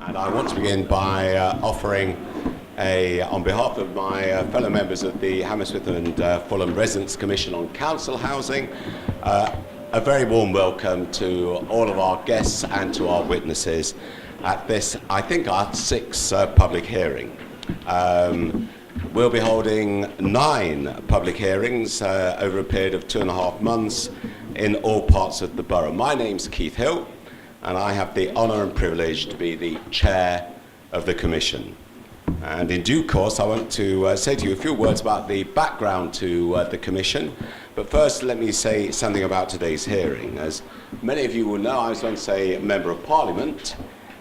And I want to begin by offering, on behalf of my fellow members of the Hammersmith and Fulham Residents Commission on Council Housing, a very warm welcome to all of our guests and to our witnesses at this, I think, our sixth public hearing. We'll be holding 9 public hearings over a period of 2.5 months in all parts of the borough. My name's Keith Hill, and I have the honour and privilege to be the chair of the Commission. And in due course, I want to say to you a few words about the background to the Commission. But first, let me say something about today's hearing. As many of you will know, I was once a Member of Parliament,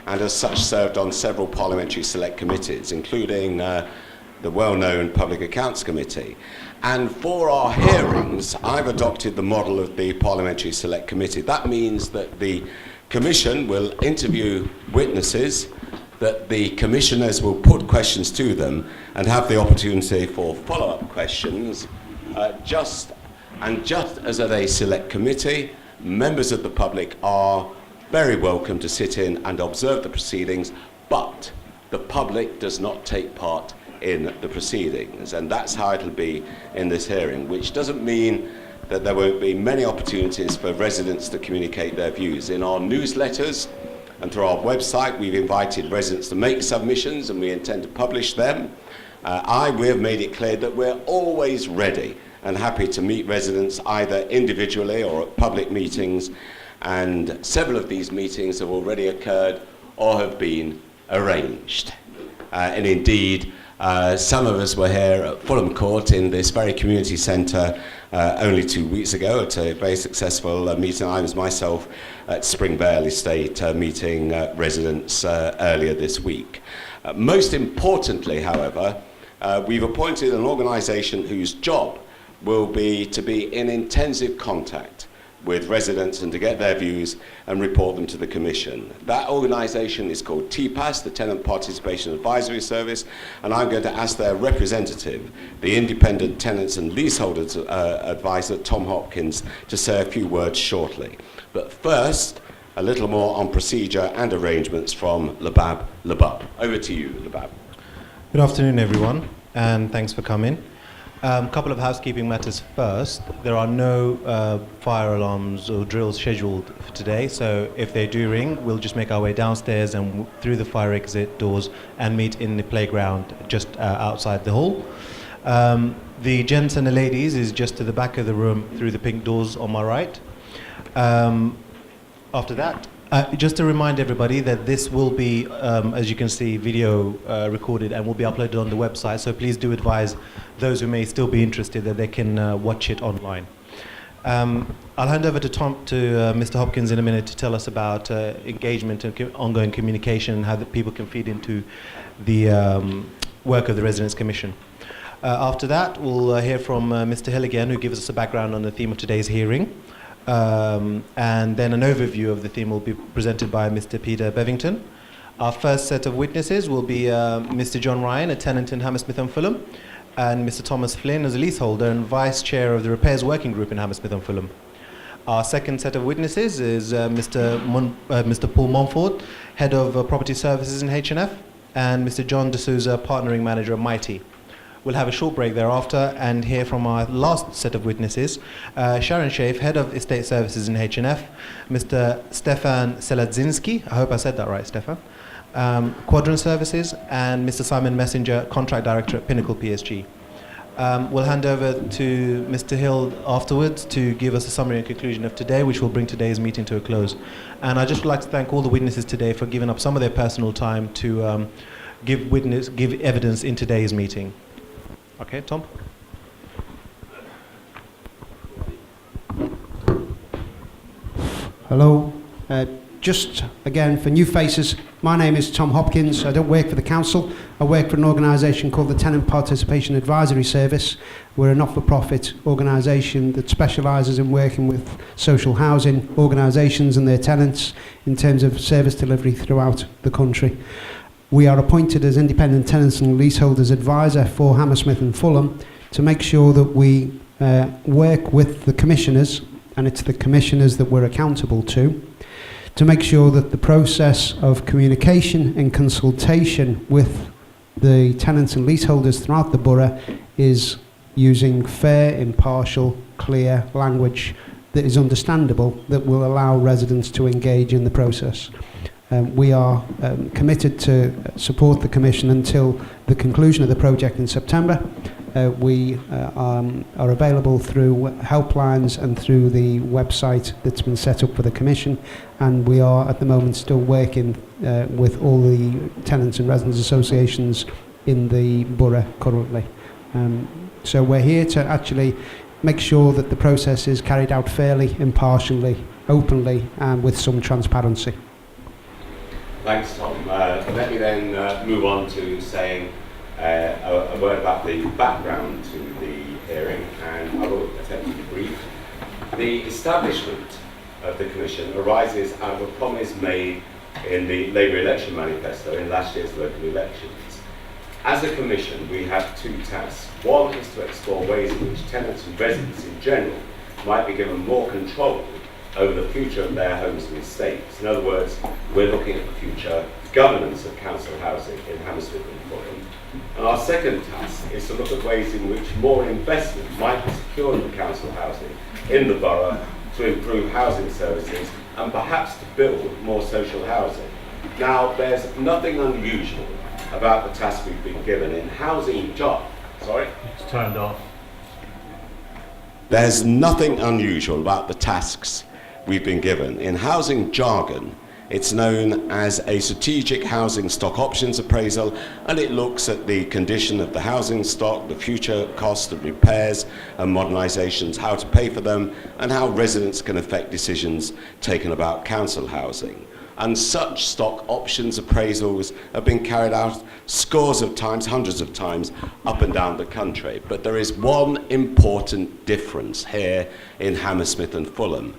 and as such served on several parliamentary select committees, including the well-known Public Accounts Committee. And for our hearings, I've adopted the model of the Parliamentary Select Committee. That means that the Commission will interview witnesses, that the commissioners will put questions to them and have the opportunity for follow-up questions. Just as at a select committee, members of the public are very welcome to sit in and observe the proceedings, but the public does not take part in the proceedings, and that's how it'll be in this hearing, which doesn't mean that there won't be many opportunities for residents to communicate their views. In our newsletters and through our website, we've invited residents to make submissions, and we intend to publish them. We have made it clear that we're always ready and happy to meet residents either individually or at public meetings, and several of these meetings have already occurred or have been arranged. And indeed, some of us were here at Fulham Court in this very community centre only 2 weeks ago at a very successful meeting. I was myself at Springvale Estate meeting residents earlier this week. Most importantly, however, we've appointed an organisation whose job will be to be in intensive contact with residents and to get their views and report them to the Commission. That organisation is called TPAS, the Tenant Participation Advisory Service, and I'm going to ask their representative, the Independent Tenants and Leaseholders Advisor, Tom Hopkins, to say a few words shortly. But first, a little more on procedure and arrangements from Labab Labab. Over to you, Labab. Good afternoon, everyone, and thanks for coming. A couple of housekeeping matters first. There are no fire alarms or drills scheduled for today, so if they do ring, we'll just make our way downstairs and through the fire exit doors and meet in the playground just outside the hall. The gents and the ladies is just to the back of the room through the pink doors on my right. After that, just to remind everybody that this will be, as you can see, video recorded and will be uploaded on the website, so please do advise those who may still be interested that they can watch it online. I'll hand over to Mr. Hopkins in a minute to tell us about engagement and ongoing communication and how the people can feed into the work of the Residents' Commission. After that, we'll hear from Mr. Hill again, who gives us a background on the theme of today's hearing. And then an overview of the theme will be presented by Mr. Peter Bevington. Our first set of witnesses will be Mr. John Ryan, a tenant in Hammersmith and Fulham, and Mr. Thomas Flynn as a leaseholder and Vice Chair of the Repairs Working Group in Hammersmith and Fulham. Our second set of witnesses is Mr. Paul Montfort, Head of Property Services in H&F, and Mr. John D'Souza, Partnering Manager at Mighty. We'll have a short break thereafter and hear from our last set of witnesses, Sharon Schaaf, Head of Estate Services in H&F, Mr. Stefan Seladzinski, I hope I said that right, Stefan, Quadrant Services, and Mr. Simon Messenger, Contract Director at Pinnacle PSG. We'll hand over to Mr. Hill afterwards to give us a summary and conclusion of today, which will bring today's meeting to a close. And I'd just like to thank all the witnesses today for giving up some of their personal time to give evidence in today's meeting. Okay, Tom? Hello. Just again, for new faces, my name is Tom Hopkins. I don't work for the council. I work for an organisation called the Tenant Participation Advisory Service. We're a not-for-profit organisation that specialises in working with social housing organisations and their tenants in terms of service delivery throughout the country. We are appointed as Independent Tenants and Leaseholders Advisor for Hammersmith and Fulham to make sure that we work with the commissioners, and it's the commissioners that we're accountable to make sure that the process of communication and consultation with the tenants and leaseholders throughout the borough is using fair, impartial, clear language that is understandable, that will allow residents to engage in the process. We are committed to support the Commission until the conclusion of the project in September. We are available through helplines and through the website that's been set up for the Commission, and we are at the moment still working with all the tenants and residents associations in the borough currently. So we're here to actually make sure that the process is carried out fairly, impartially, openly, and with some transparency. Thanks, Tom. Let me then move on to saying a word about the background to the hearing, and I will attempt to be brief. The establishment of the Commission arises out of a promise made in the Labour election manifesto in last year's local elections. As a Commission, we have two tasks. One is to explore ways in which tenants and residents in general might be given more control over the future of their homes and estates. In other words, we're looking at the future governance of council housing in Hammersmith and Fulham. And our second task is to look at ways in which more investment might be secured for council housing in the borough to improve housing services and perhaps to build more social housing. Now, there's nothing unusual about the task we've been given in housing It's turned off. There's nothing unusual about the tasks we've been given. In housing jargon, it's known as a strategic housing stock options appraisal, and it looks at the condition of the housing stock, the future cost of repairs and modernisations, how to pay for them, and how residents can affect decisions taken about council housing. And such stock options appraisals have been carried out scores of times, hundreds of times, up and down the country. But there is one important difference here in Hammersmith and Fulham,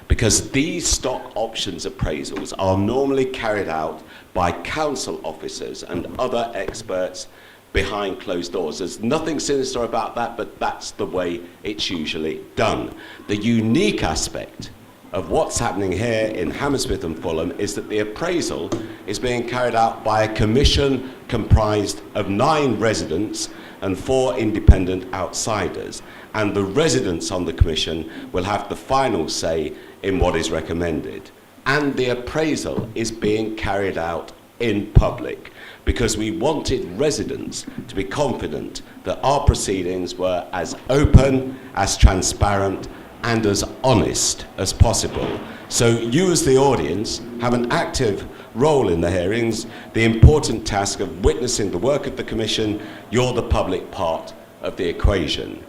because these stock options appraisals are normally carried out by council officers and other experts behind closed doors. There's nothing sinister about that, but that's the way it's usually done. The unique aspect of what's happening here in Hammersmith and Fulham is that the appraisal is being carried out by a commission comprised of 9 residents and 4 independent outsiders. And the residents on the commission will have the final say in what is recommended. And the appraisal is being carried out in public because we wanted residents to be confident that our proceedings were as open, as transparent, and as honest as possible. So you as the audience have an active role in the hearings, the important task of witnessing the work of the Commission. You're the public part of the equation.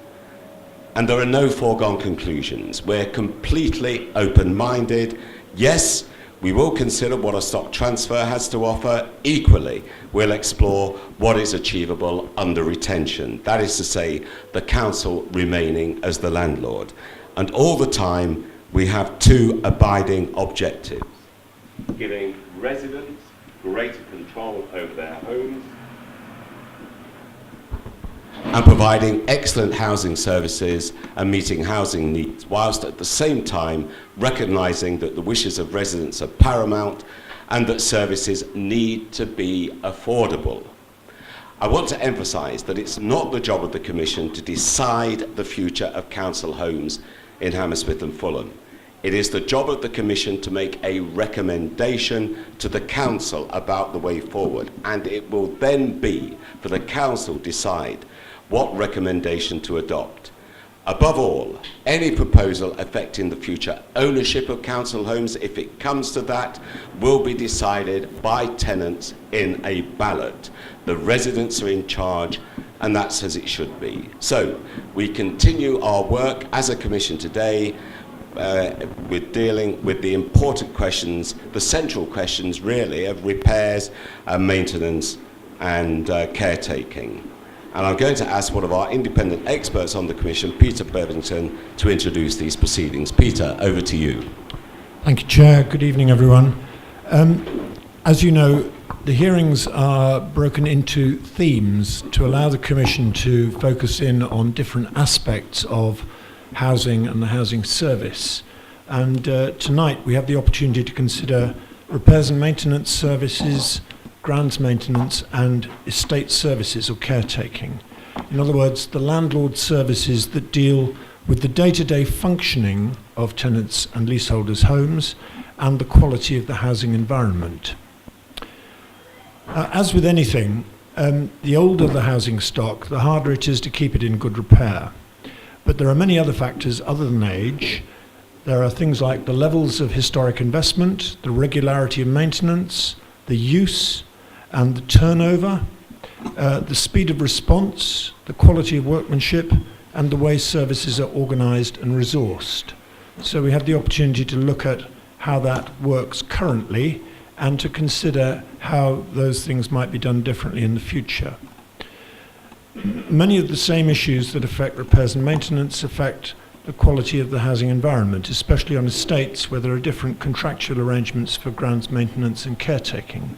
And there are no foregone conclusions. We're completely open-minded. Yes, we will consider what a stock transfer has to offer. Equally, we'll explore what is achievable under retention. That is to say, the council remaining as the landlord. And all the time, we have 2 abiding objectives: giving residents greater control over their homes and providing excellent housing services and meeting housing needs, whilst at the same time recognising that the wishes of residents are paramount and that services need to be affordable. I want to emphasise that it's not the job of the Commission to decide the future of council homes in Hammersmith and Fulham. It is the job of the Commission to make a recommendation to the Council about the way forward, and it will then be for the Council to decide what recommendation to adopt. Above all, any proposal affecting the future ownership of council homes, if it comes to that, will be decided by tenants in a ballot. The residents are in charge, and that's as it should be. So we continue our work as a Commission today with dealing with the important questions, the central questions really, of repairs and maintenance and caretaking. And I'm going to ask one of our independent experts on the Commission, Peter Bevington, to introduce these proceedings. Peter, over to you. Thank you, Chair. Good evening, everyone. As you know, the hearings are broken into themes to allow the Commission to focus in on different aspects of housing and the housing service. And tonight we have the opportunity to consider repairs and maintenance services, grounds maintenance, and estate services or caretaking. In other words, the landlord services that deal with the day-to-day functioning of tenants and leaseholders' homes and the quality of the housing environment. As with anything, the older the housing stock, the harder it is to keep it in good repair. But there are many other factors other than age. There are things like the levels of historic investment, the regularity of maintenance, the use and the turnover, the speed of response, the quality of workmanship, and the way services are organised and resourced. So we have the opportunity to look at how that works currently and to consider how those things might be done differently in the future. Many of the same issues that affect repairs and maintenance affect the quality of the housing environment, especially on estates where there are different contractual arrangements for grounds maintenance and caretaking,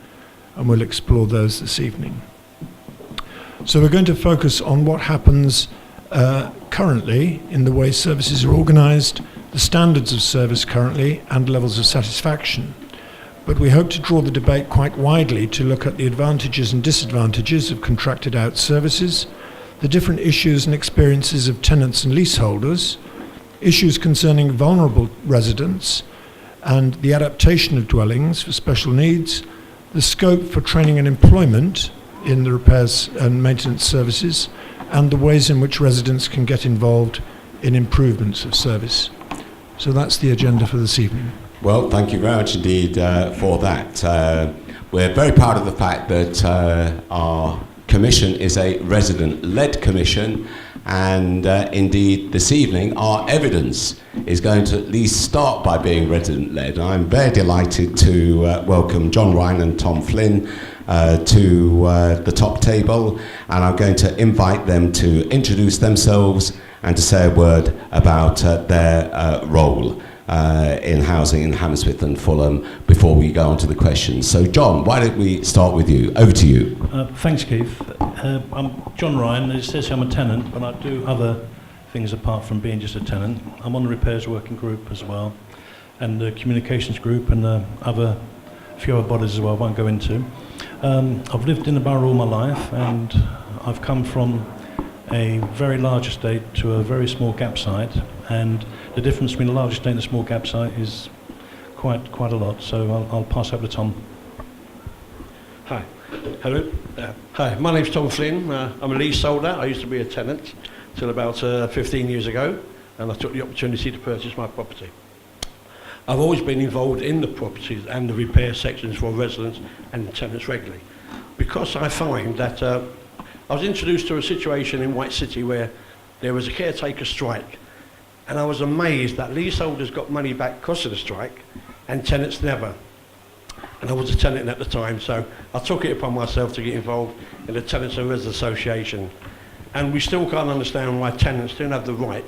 and we'll explore those this evening. So we're going to focus on what happens currently in the way services are organised, the standards of service currently, and levels of satisfaction. But we hope to draw the debate quite widely to look at the advantages and disadvantages of contracted out services, the different issues and experiences of tenants and leaseholders, issues concerning vulnerable residents, and the adaptation of dwellings for special needs, the scope for training and employment in the repairs and maintenance services, and the ways in which residents can get involved in improvements of service. So that's the agenda for this evening. Well, thank you very much indeed for that. We're very proud of the fact that our commission is a resident-led commission, and indeed this evening our evidence is going to at least start by being resident-led. I'm very delighted to welcome John Ryan and Tom Flynn to the top table, and I'm going to invite them to introduce themselves and to say a word about their role in housing in Hammersmith and Fulham before we go on to the questions. So John, why don't we start with you? Over to you. Thanks, Keith. I'm John Ryan. It says I'm a tenant, but I do other things apart from being just a tenant. I'm on the repairs working group as well, and the communications group, and other few other bodies as well I won't go into. I've lived in the borough all my life, and I've come from a very large estate to a very small gap site, and the difference between a large estate and a small gap site is quite a lot. So I'll pass over to Tom. Hi. Hello. Hi, my name's Tom Flynn. I'm a leaseholder. I used to be a tenant till about 15 years ago, and I took the opportunity to purchase my property. I've always been involved in the properties and the repair sections for residents and tenants regularly, because I find that I was introduced to a situation in White City where there was a caretaker strike, and I was amazed that leaseholders got money back because of the strike and tenants never. And I was a tenant at the time, so I took it upon myself to get involved in the Tenants and Residents Association. And we still can't understand why tenants don't have the right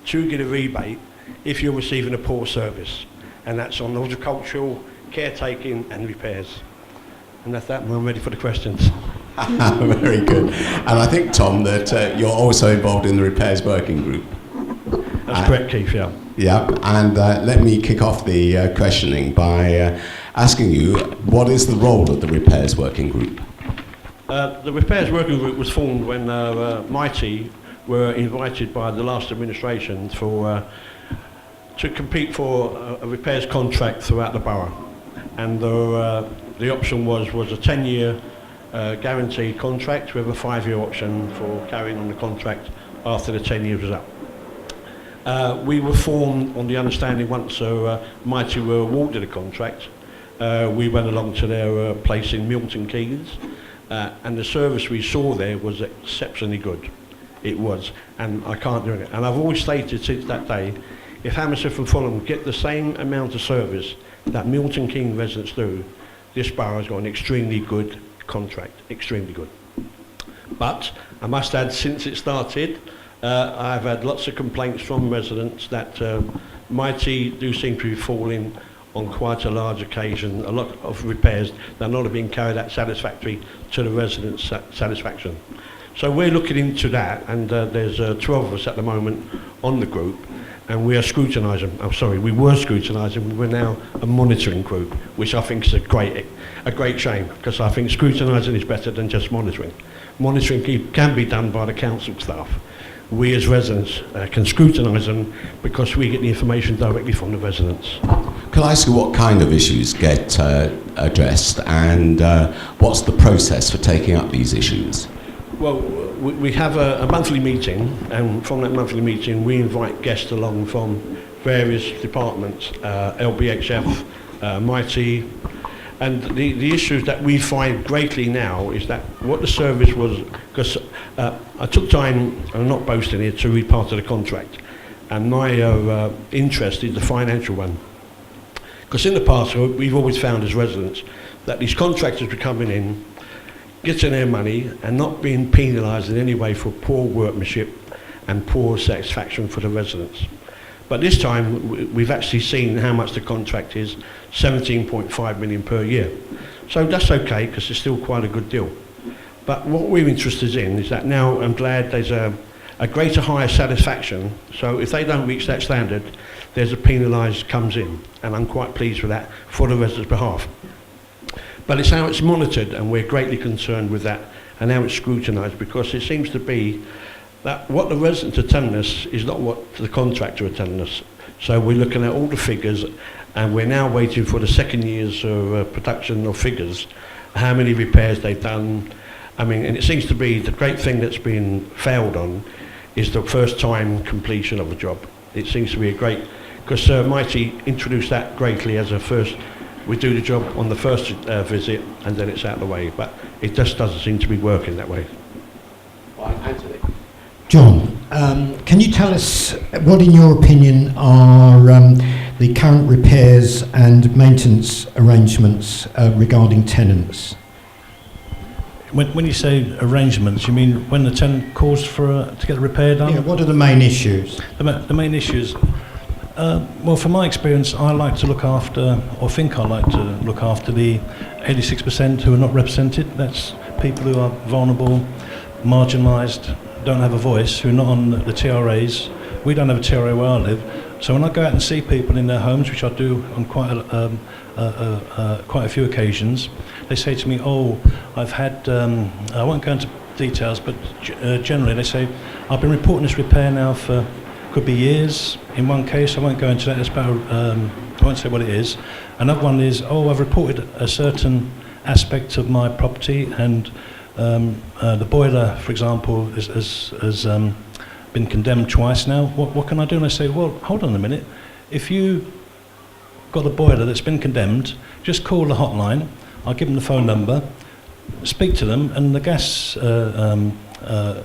to get a rebate if you're receiving a poor service. And that's on horticultural, caretaking and repairs. And that's that, and I'm ready for the questions. Very good. And I think, Tom, that you're also involved in the repairs working group. That's correct, Keith, yeah. Yeah, and let me kick off the questioning by asking you, what is the role of the repairs working group? The repairs working group was formed when Mighty were invited by the last administration to compete for a repairs contract throughout the borough. And the option was a 10-year guaranteed contract with a 5-year option for carrying on the contract after the 10 years was up. We were formed on the understanding once Mighty were awarded a contract, we went along to their place in Milton Keynes, and the service we saw there was exceptionally good. It was, and I can't do it. And I've always stated since that day, if Hammersmith and Fulham get the same amount of service that Milton Keynes residents do, this borough has got an extremely good contract, extremely good. But I must add, since it started, I've had lots of complaints from residents that Mighty do seem to be falling on quite a large occasion, a lot of repairs that are not being carried out satisfactory to the residents' satisfaction. So we're looking into that, and there's 12 of us at the moment on the group, and we are scrutinising. We were scrutinising. We're now a monitoring group, which I think is a great shame, because I think scrutinising is better than just monitoring. Monitoring can be done by the council staff. We as residents can scrutinise them because we get the information directly from the residents. Can I ask you what kind of issues get addressed, and what's the process for taking up these issues? Well, we have a monthly meeting, and from that monthly meeting we invite guests along from various departments, LBHF, Mighty, and the issues that we find greatly now is that what the service was, because I took time, I'm not boasting here, to read part of the contract, and my interest is the financial one. Because in the past we've always found as residents that these contractors were coming in, getting their money and not being penalised in any way for poor workmanship and poor satisfaction for the residents. But this time we've actually seen how much the contract is, 17.5 million per year. So that's okay, because it's still quite a good deal. But what we're interested in is that now I'm glad there's a greater higher satisfaction. So if they don't reach that standard, there's a penalised comes in, and I'm quite pleased with that for the residents' behalf. But it's how it's monitored, and we're greatly concerned with that, and how it's scrutinised, because it seems to be that what the residents are telling us is not what the contractor are telling us. So we're looking at all the figures, and we're now waiting for the second year's production of figures, how many repairs they've done. I mean, and it seems to be the great thing that's been failed on is the first time completion of a job. It seems to be a great, because Mighty introduced that greatly as a first. We do the job on the first visit, and then it's out of the way. But it just doesn't seem to be working that way. Right, Anthony. John, can you tell us what, in your opinion, are the current repairs and maintenance arrangements regarding tenants? When you say arrangements, you mean when the tenant calls to get a repair done? Yeah, what are the main issues? The main issues. Well, from my experience, I like to look after, or think I like to look after, the 86% who are not represented. That's people who are vulnerable, marginalised, don't have a voice, who are not on the TRAs. We don't have a TRA where I live. So when I go out and see people in their homes, which I do on quite a few occasions, they say to me, "Oh, I've had," I won't go into details, but generally they say, "I've been reporting this repair now for, could be years." In one case, I won't go into that, it's about, I won't say what it is. Another one is, "Oh, I've reported a certain aspect of my property, and the boiler, for example, has been condemned twice now. What can I do?" And I say, "Well, hold on a minute. If you got the boiler that's been condemned, just call the hotline. I'll give them the phone number, speak to them, and the gas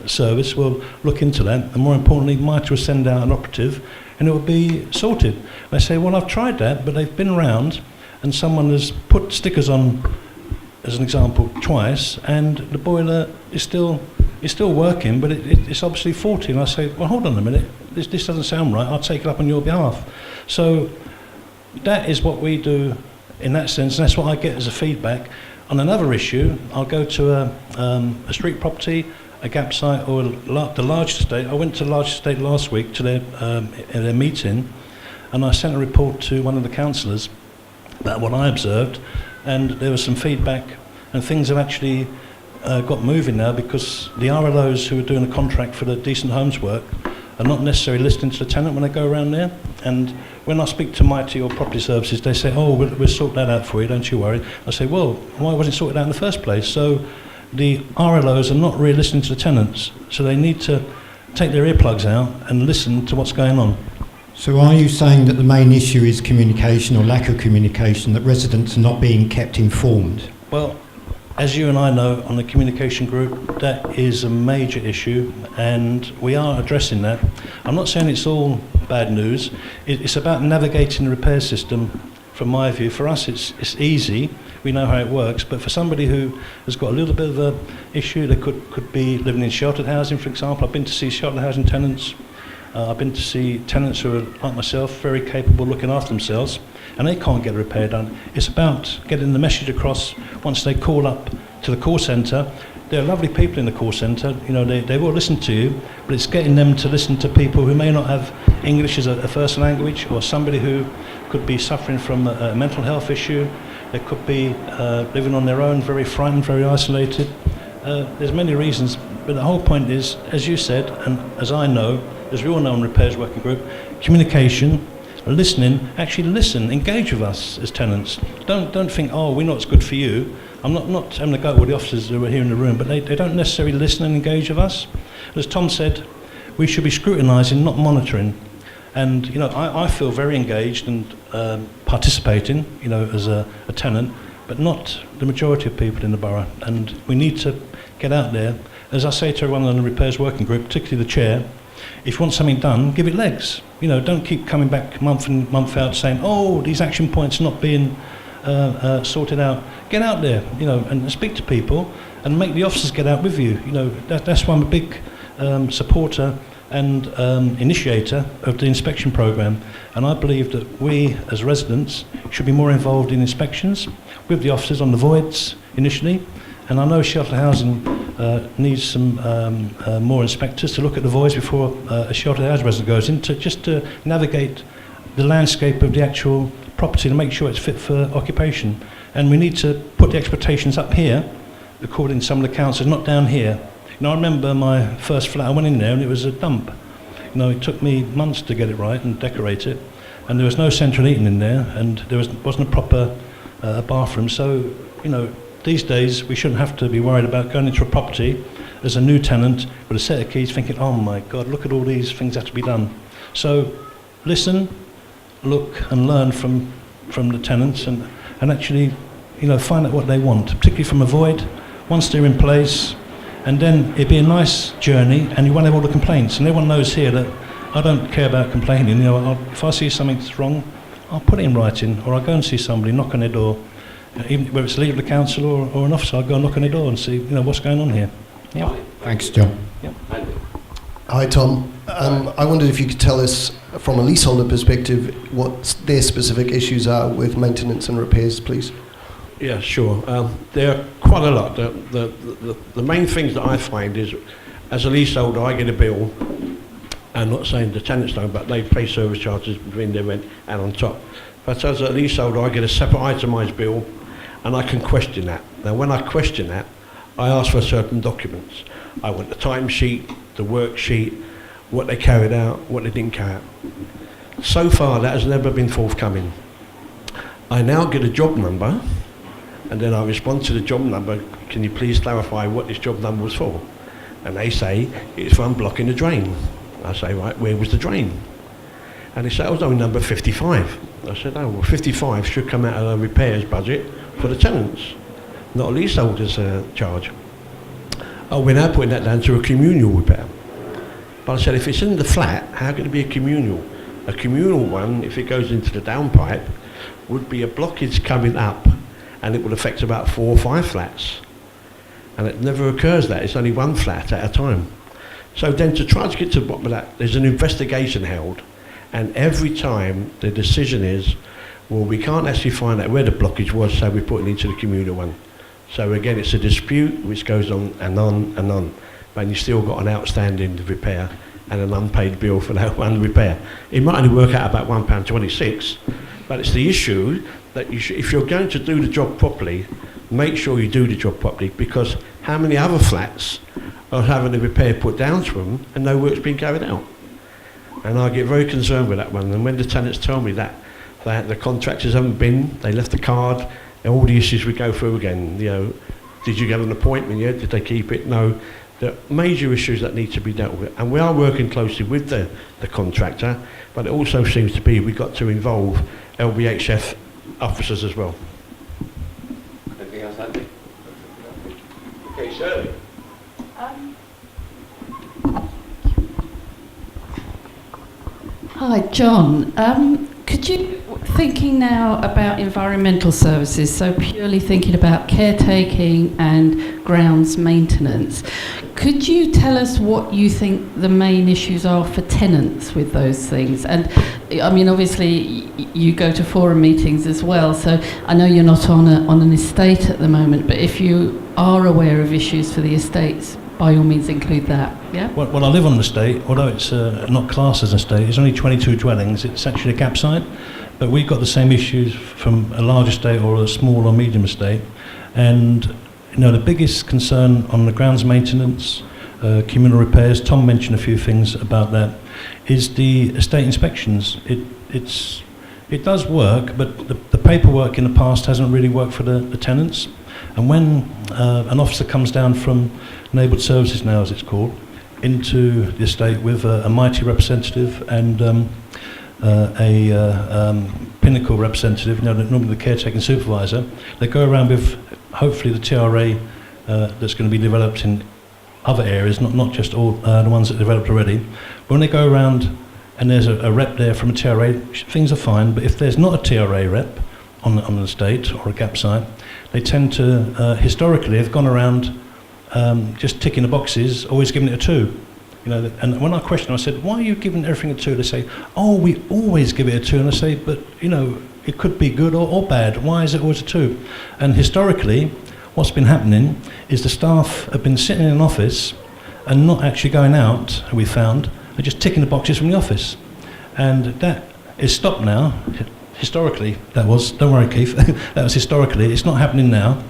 service will look into that. And more importantly, Mighty will send out an operative, and it will be sorted." And I say, "Well, I've tried that, but they've been around, and someone has put stickers on, as an example, twice, and the boiler is still working, but it's obviously faulty." And I say, "Well, hold on a minute. This doesn't sound right. I'll take it up on your behalf." So that is what we do in that sense, and that's what I get as a feedback. On another issue, I'll go to a street property, a gap site, or the large estate. I went to the large estate last week to their meeting, and I sent a report to one of the councillors about what I observed, and there was some feedback, and things have actually got moving now, because the RLOs who are doing the contract for the decent homes work are not necessarily listening to the tenant when they go around there. And when I speak to Mighty or Property Services, they say, "Oh, we'll sort that out for you, don't you worry." I say, "Well, why wasn't it sorted out in the first place?" So the RLOs are not really listening to the tenants, so they need to take their earplugs out and listen to what's going on. So are you saying that the main issue is communication, or lack of communication, that residents are not being kept informed? Well, as you and I know, on the communication group, that is a major issue, and we are addressing that. I'm not saying it's all bad news. It's about navigating the repair system. From my view, for us it's easy, we know how it works, but for somebody who has got a little bit of an issue, they could be living in sheltered housing, for example. I've been to see sheltered housing tenants. I've been to see tenants who are, like myself, very capable of looking after themselves, and they can't get a repair done. It's about getting the message across once they call up to the call centre. There are lovely people in the call centre, you know, they will listen to you, but it's getting them to listen to people who may not have English as a first language, or somebody who could be suffering from a mental health issue. They could be living on their own, very frightened, very isolated. There's many reasons, but the whole point is, as you said, and as I know, as we all know in Repairs Working Group, communication, listening, actually listen, engage with us as tenants. Don't think, oh, we're not as good for you. I'm not having a go at all the officers who are here in the room, but they don't necessarily listen and engage with us. As Tom said, we should be scrutinising, not monitoring. And, you know, I feel very engaged and participating, you know, as a tenant, but not the majority of people in the borough. And we need to get out there. As I say to everyone on the Repairs Working Group, particularly the chair, if you want something done, give it legs. You know, don't keep coming back month in, month out saying, oh, these action points are not being sorted out. Get out there, you know, and speak to people and make the officers get out with you. You know, that's why I'm a big supporter and initiator of the inspection programme. And I believe that we, as residents, should be more involved in inspections with the officers on the voids initially. And I know shelter housing needs some more inspectors to look at the voids before a shelter housing resident goes in, just to navigate the landscape of the actual property to make sure it's fit for occupation. And we need to put the expectations up here, according to some of the councils, not down here. You know, I remember my first flat, I went in there and it was a dump. You know, it took me months to get it right and decorate it. And there was no central heating in there, and there wasn't a proper bathroom. So, you know, these days we shouldn't have to be worried about going into a property as a new tenant with a set of keys thinking, oh my God, look at all these things that have to be done. So listen, look and learn from the tenants and actually, you know, find out what they want, particularly from a void, once they're in place. And then it'd be a nice journey and you won't have all the complaints. And everyone knows here that I don't care about complaining. You know, if I see something that's wrong, I'll put it in writing, or I'll go and see somebody, knock on their door. Even whether it's a leader of the council or an officer, I'll go and knock on their door and see, you know, what's going on here. Yeah. Thanks, John. Yep. Hi, Tom. I wondered if you could tell us, from a leaseholder perspective, what their specific issues are with maintenance and repairs, please. Yeah, sure. There are quite a lot. The main things that I find is, as a leaseholder, I get a bill. I'm not saying the tenants don't, but they pay service charges between their rent and on top. But as a leaseholder, I get a separate itemised bill, and I can question that. Now, when I question that, I ask for certain documents. I want the timesheet, the worksheet, what they carried out, what they didn't carry out. So far, that has never been forthcoming. I now get a job number, and then I respond to the job number, can you please clarify what this job number was for? And they say, it's for unblocking the drain. I say, right, where was the drain? And they say, oh, it was only number 55. I said, oh, well, 55 should come out of the repairs budget for the tenants, not a leaseholder's charge. Oh, we're now putting that down to a communal repair. But I said, if it's in the flat, how can it be a communal? A communal one, if it goes into the downpipe, would be a blockage coming up, and it would affect about 4 or 5 flats. And it never occurs that, it's only one flat at a time. So then to try to get to the bottom of that, there's an investigation held, and every time the decision is, well, we can't actually find out where the blockage was, so we put it into the communal one. So again, it's a dispute which goes on and on and on, but you've still got an outstanding repair and an unpaid bill for that one repair. It might only work out about £1.26, but it's the issue that if you're going to do the job properly, make sure you do the job properly, because how many other flats are having a repair put down to them and no work's being carried out? And I get very concerned with that one. And when the tenants tell me that the contractors haven't been, they left the card, and all the issues we go through again, you know, did you get an appointment yet? Did they keep it? No. There are major issues that need to be dealt with. And we are working closely with the contractor, but it also seems to be we've got to involve LBHF officers as well. Anything else, Andy? Okay, Shirley. Hi, John. Could you, thinking now about environmental services, so purely thinking about caretaking and grounds maintenance, could you tell us what you think the main issues are for tenants with those things? And I mean, obviously, you go to forum meetings as well, so I know you're not on an estate at the moment, but if you are aware of issues for the estates by all means include that. Yeah. Well, I live on an estate, although it's not classed as an estate. It's only 22 dwellings. It's actually a gap site, but we've got the same issues from a large estate or a small or medium estate. And the biggest concern on the grounds maintenance, communal repairs, Tom mentioned a few things about that, is the estate inspections. It does work, but the paperwork in the past hasn't really worked for the tenants. And when an officer comes down from Neighbourhood Services now, as it's called, into the estate with a mighty representative and a Pinnacle representative, normally the caretaking supervisor, they go around with hopefully the TRA that's going to be developed in other areas, not just all the ones that are developed already. But when they go around and there's a rep there from a TRA, things are fine. But if there's not a TRA rep on an estate or a gap site, they tend to, historically, have gone around just ticking the boxes, always giving it a 2. And when I question, I said, why are you giving everything a 2? They say, oh, we always give it a 2. And I say, but, it could be good or bad. Why is it always a 2? And historically, what's been happening is the staff have been sitting in an office and not actually going out, we found, and just ticking the boxes from the office. And that is stopped now. Historically, that was, don't worry Keith, that was historically, it's not happening now.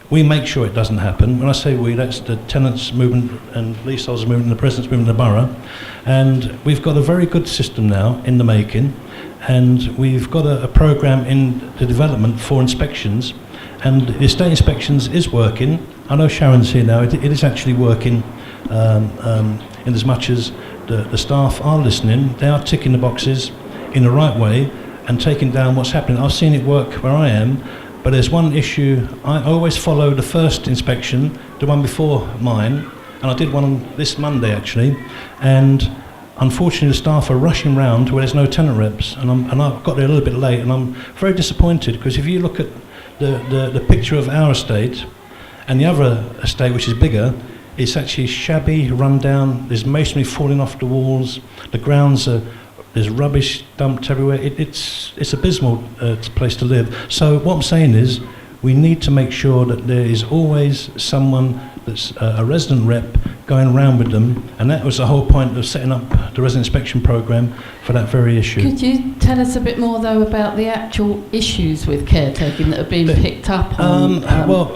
We make sure it doesn't happen. When I say we, that's the tenants movement and leaseholders movement and the president's movement in the borough. And we've got a very good system now in the making, and we've got a programme in the development for inspections, and the estate inspections is working. I know Sharon's here now, it is actually working in as much as the staff are listening, they are ticking the boxes in the right way and taking down what's happening. I've seen it work where I am, but there's one issue. I always follow the first inspection, the one before mine, and I did one this Monday actually, and unfortunately the staff are rushing round where there's no tenant reps, and I got there a little bit late, and I'm very disappointed, because if you look at the picture of our estate and the other estate, which is bigger, it's actually shabby, run down, there's masonry falling off the walls, the grounds are, there's rubbish dumped everywhere. It's abysmal place to live. So what I'm saying is, we need to make sure that there is always someone that's a resident rep going around with them, and that was the whole point of setting up the resident inspection programme for that very issue. Could you tell us a bit more though about the actual issues with caretaking that have been picked up on,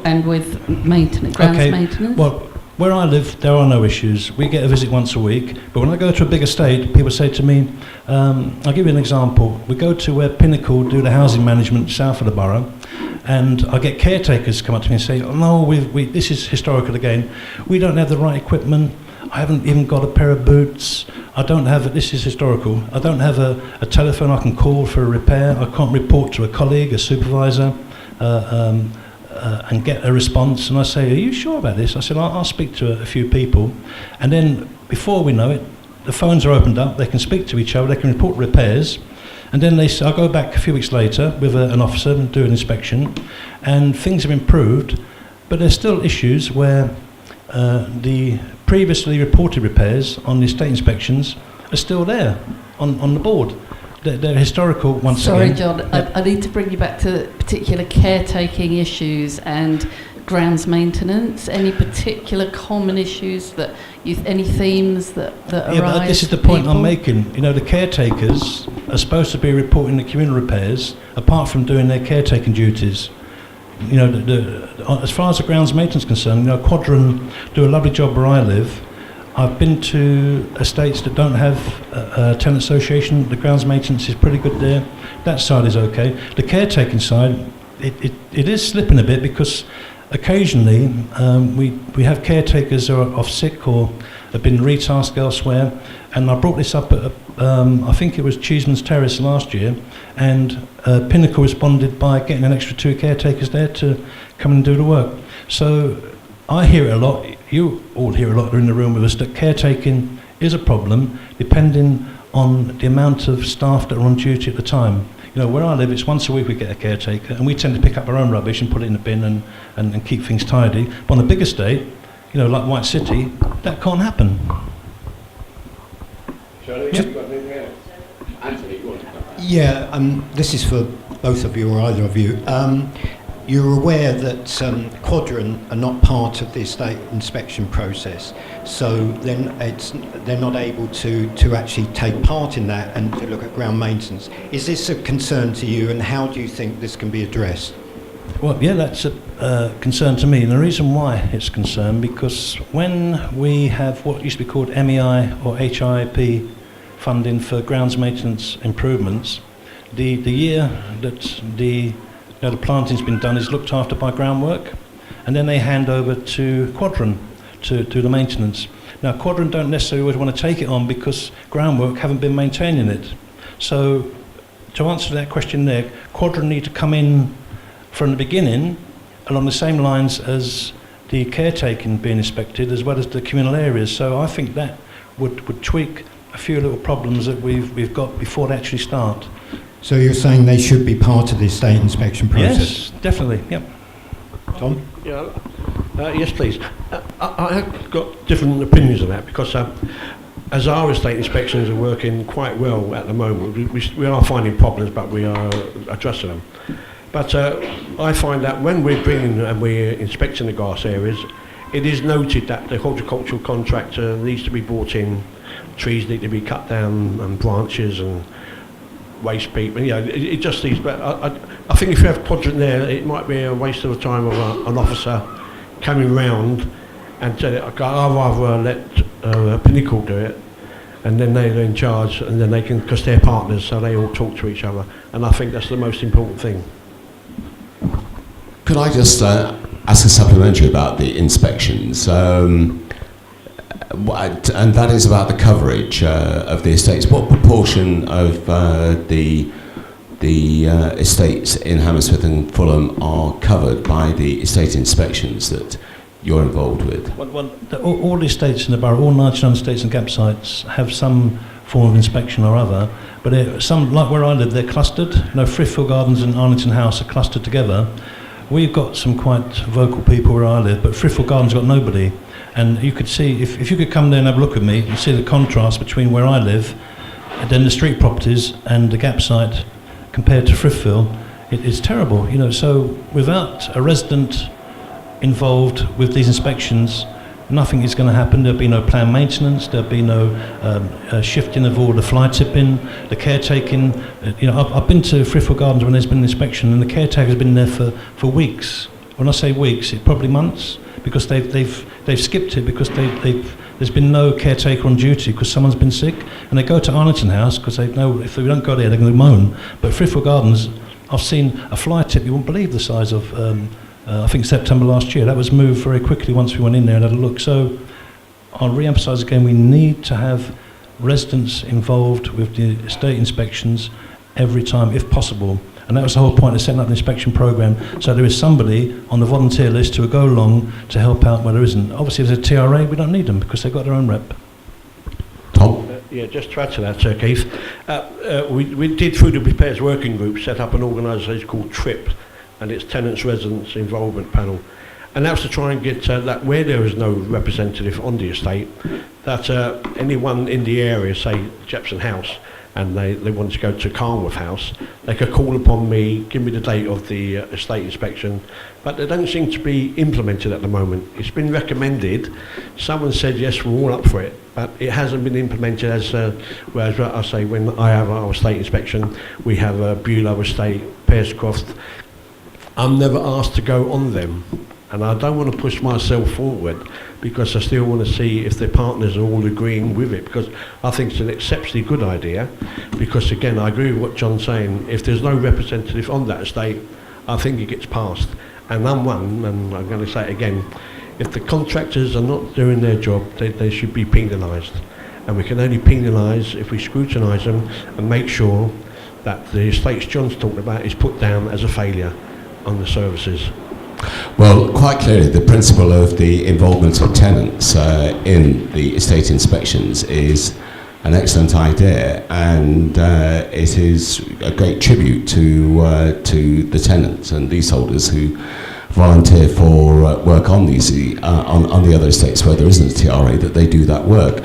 and with maintenance, grounds maintenance? Well, where I live, there are no issues. We get a visit once a week. But when I go to a big estate, people say to me, I'll give you an example. We go to where Pinnacle do the housing management south of the borough, and I get caretakers come up to me and say, oh, no, this is historical again. We don't have the right equipment. I haven't even got a pair of boots. I don't have, this is historical, I don't have a telephone I can call for a repair. I can't report to a colleague, a supervisor, and get a response. And I say, are you sure about this? I said, I'll speak to a few people. And then before we know it, the phones are opened up, they can speak to each other, they can report repairs. And then I'll go back a few weeks later with an officer and do an inspection, and things have improved, but there's still issues where the previously reported repairs on the estate inspections are still there on the board. They're historical once again. Sorry, John, I need to bring you back to particular caretaking issues and grounds maintenance. Any particular common issues that any themes that arise? Yeah, but this is the point I'm making. The caretakers are supposed to be reporting the communal repairs, apart from doing their caretaking duties. As far as the grounds maintenance is concerned, Quadron do a lovely job where I live. I've been to estates that don't have a tenant association. The grounds maintenance is pretty good there. That side is okay. The caretaking side, it is slipping a bit, because occasionally we have caretakers who are off sick or have been retasked elsewhere. And I brought this up at, I think it was Cheeseman's Terrace last year, and Pinnacle responded by getting an extra 2 caretakers there to come and do the work. So I hear it a lot, you all hear a lot in the room with us, that caretaking is a problem depending on the amount of staff that are on duty at the time. Where I live, it's once a week we get a caretaker, and we tend to pick up our own rubbish and put it in the bin and keep things tidy. But on a big estate, like White City, that can't happen. Charlie, have you got anything else? Anthony, you want to come back? Yeah, this is for both of you or either of you. you're aware that Quadrant are not part of the estate inspection process, so then they're not able to actually take part in that and to look at ground maintenance. Is this a concern to you, and how do you think this can be addressed? Well, yeah, that's a concern to me, and the reason why it's a concern, because when we have what used to be called MEI or HIP funding for grounds maintenance improvements, the year that the planting's been done is looked after by groundwork, and then they hand over to Quadrant to do the maintenance. Now, Quadrant don't necessarily always want to take it on because groundwork haven't been maintaining it. So, to answer that question there, Quadrant need to come in from the beginning along the same lines as the caretaking being inspected as well as the communal areas. So I think that would tweak a few little problems that we've got before they actually start. So you're saying they should be part of the estate inspection process? Yes, definitely, yep. Tom? Yeah, yes, please. I've got different opinions on that because as our estate inspections are working quite well at the moment, we are finding problems, but we are addressing them. But I find that when we're bringing and we're inspecting the grass areas, it is noted that the horticultural contractor needs to be brought in, trees need to be cut down, and branches and waste peat. You know, it just needs. But I think if you have Quadrant there, it might be a waste of the time of an officer coming round and tell it. I'd rather let Pinnacle do it, and then they're in charge, and then they can, because they're partners, so they all talk to each other. And I think that's the most important thing. Could I just ask a supplementary about the inspections? And that is about the coverage of the estates. What proportion of the estates in Hammersmith and Fulham are covered by the estate inspections that you're involved with? Well, all the estates in the borough, all 99 estates and campsites have some form of inspection or other, but some, like where I live, they're clustered. You know, Frithfield Gardens and Arlington House are clustered together. We've got some quite vocal people where I live, but Frithfield Gardens got nobody. And you could see, if you could come there and have a look at me, you see the contrast between where I live, and then the street properties and the gap site compared to Frithfield. It's terrible, you know. So without a resident involved with these inspections, nothing is going to happen. There'll be no planned maintenance, there'll be no shifting of all the fly tipping, the caretaking. You know, I've been to Frithfield Gardens when there's been an inspection, and the caretaker's been there for weeks. When I say weeks, it's probably months, because they've skipped it because there's been no caretaker on duty because someone's been sick, and they go to Arlington House because they know if we don't go there they're going to moan. But Frithfield Gardens, I've seen a fly tip, you won't believe the size of, I think September last year. That was moved very quickly once we went in there and had a look. So I'll re-emphasise again, we need to have residents involved with the estate inspections every time if possible. And that was the whole point of setting up an inspection programme, so there is somebody on the volunteer list who will go along to help out where there isn't. Obviously, if there's a TRA, we don't need them because they've got their own rep. Tom? Yeah, just to add to that, Sir Keith, we did, through the repairs working group, set up an organisation called TRIP, and it's Tenants Residents Involvement Panel. And that's to try and get that where there is no representative on the estate, that anyone in the area, say Jepson House, and they wanted to go to Carnworth House, they could call upon me, give me the date of the estate inspection, but they don't seem to be implemented at the moment. It's been recommended, someone said yes, we're all up for it, but it hasn't been implemented whereas I say when I have our estate inspection, we have Beulah Estate, Pearscroft, I'm never asked to go on them. And I don't want to push myself forward because I still want to see if the partners are all agreeing with it, because I think it's an exceptionally good idea. Because again, I agree with what John's saying. If there's no representative on that estate, I think it gets passed. And I'm one, and I'm going to say it again, if the contractors are not doing their job, they should be penalised. And we can only penalise if we scrutinise them and make sure that the estates John's talked about is put down as a failure on the services. Well, quite clearly, the principle of the involvement of tenants in the estate inspections is an excellent idea, and it is a great tribute to the tenants and leaseholders who volunteer for work on these on the other estates where there isn't a TRA, that they do that work.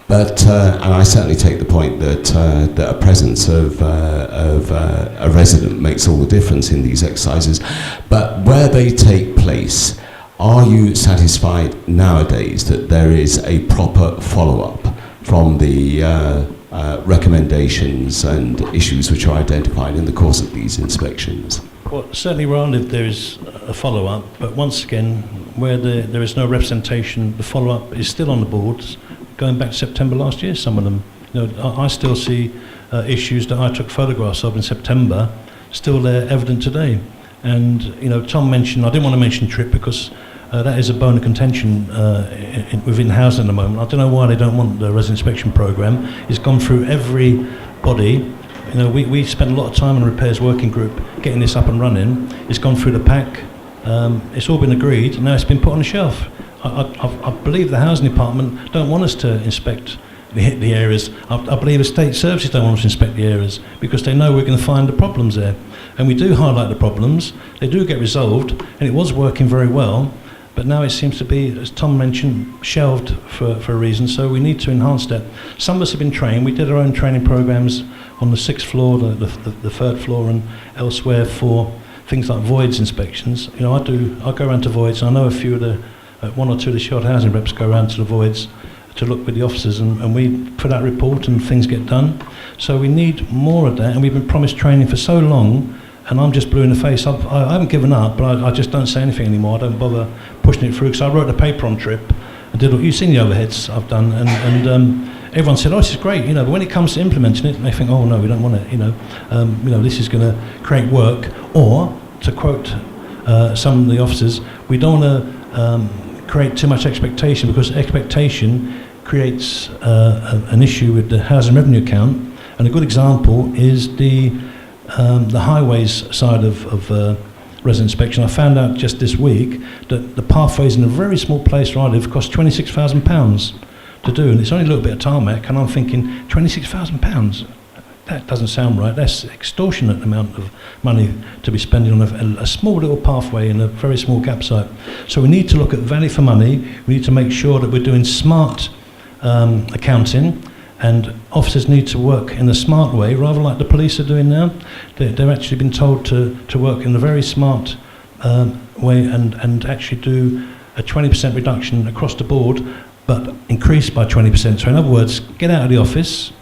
But and I certainly take the point that a presence of a resident makes all the difference in these exercises. But where they take place, are you satisfied nowadays that there is a proper follow-up from the recommendations and issues which are identified in the course of these inspections? Well, certainly where I live there is a follow-up, but once again, where there is no representation, the follow-up is still on the boards, going back to September last year, some of them. You know, I still see issues that I took photographs of in September, still there evident today. And, you know, Tom mentioned, I didn't want to mention TRIP because that is a bone of contention within housing at the moment. I don't know why they don't want the resident inspection programme. It's gone through every body. You know, we spent a lot of time in the repairs working group getting this up and running. It's gone through the PAC. It's all been agreed. Now it's been put on the shelf. I believe the housing department don't want us to inspect the areas. I believe estate services don't want us to inspect the areas because they know we're going to find the problems there. And we do highlight the problems. They do get resolved, and it was working very well. But now it seems to be, as Tom mentioned, shelved for a reason, so we need to enhance that. Some of us have been trained. We did our own training programs on the 6th floor, the 3rd floor, and elsewhere for things like voids inspections. You know, I go around to voids, and I know a few of the, one or two of the shared housing reps go around to the voids to look with the officers, and we put out a report and things get done. So we need more of that, and we've been promised training for so long, and I'm just blue in the face. I haven't given up, but I just don't say anything anymore. I don't bother pushing it through, because I wrote a paper on TRIP. I did. You've seen the overheads I've done, and everyone said, "Oh, this is great," you know. But when it comes to implementing it, they think, "Oh no, we don't want it," you know. This is going to create work. Or, to quote some of the officers, we don't want to create too much expectation, because expectation creates an issue with the housing revenue account. And a good example is the highways side of resident inspection. I found out just this week that the pathways in a very small place where I live cost £26,000 to do, and it's only a little bit of tarmac, and I'm thinking, £26,000? That doesn't sound right. That's extortionate amount of money to be spending on a small little pathway in a very small gap site. So we need to look at value for money. We need to make sure that we're doing smart accounting, and officers need to work in a smart way, rather like the police are doing now. They're actually been told to work in a very smart way and actually do a 20% reduction across the board, but increase by 20%. So in other words, get out of the office,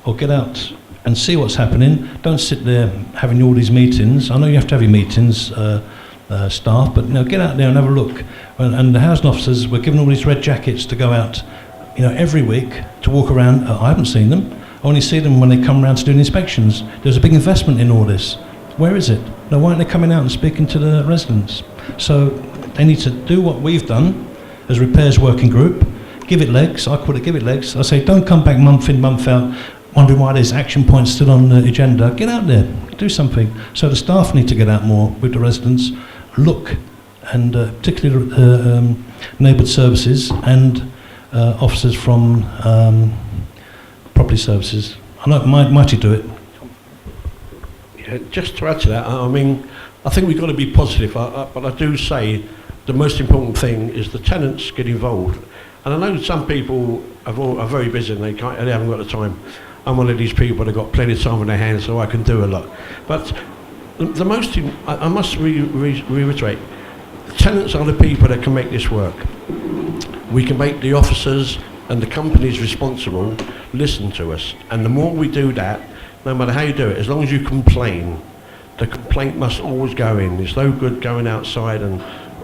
or get out and see what's happening. Don't sit there having all these meetings. I know you have to have your meetings, staff, but get out there and have a look. And the housing officers were given all these red jackets to go out, every week to walk around. I haven't seen them. I only see them when they come around to do inspections. There's a big investment in all this. Where is it? Now, why aren't they coming out and speaking to the residents? So they need to do what we've done as repairs working group. Give it legs. I call it give it legs. I say, don't come back month in, month out, wondering why there's action points still on the agenda. Get out there, do something. So the staff need to get out more with the residents, look, and particularly neighbourhood services and officers from property services. I know Mighty do it. Yeah, just to add to that, I mean, I think we've got to be positive, but I do say the most important thing is the tenants get involved. And I know some people are very busy and they haven't got the time. I'm one of these people that have got plenty of time on their hands, so I can do a lot. But the most, I must reiterate, the tenants are the people that can make this work. We can make the officers and the companies responsible listen to us. And the more we do that, no matter how you do it, as long as you complain, the complaint must always go in. It's no good going outside and,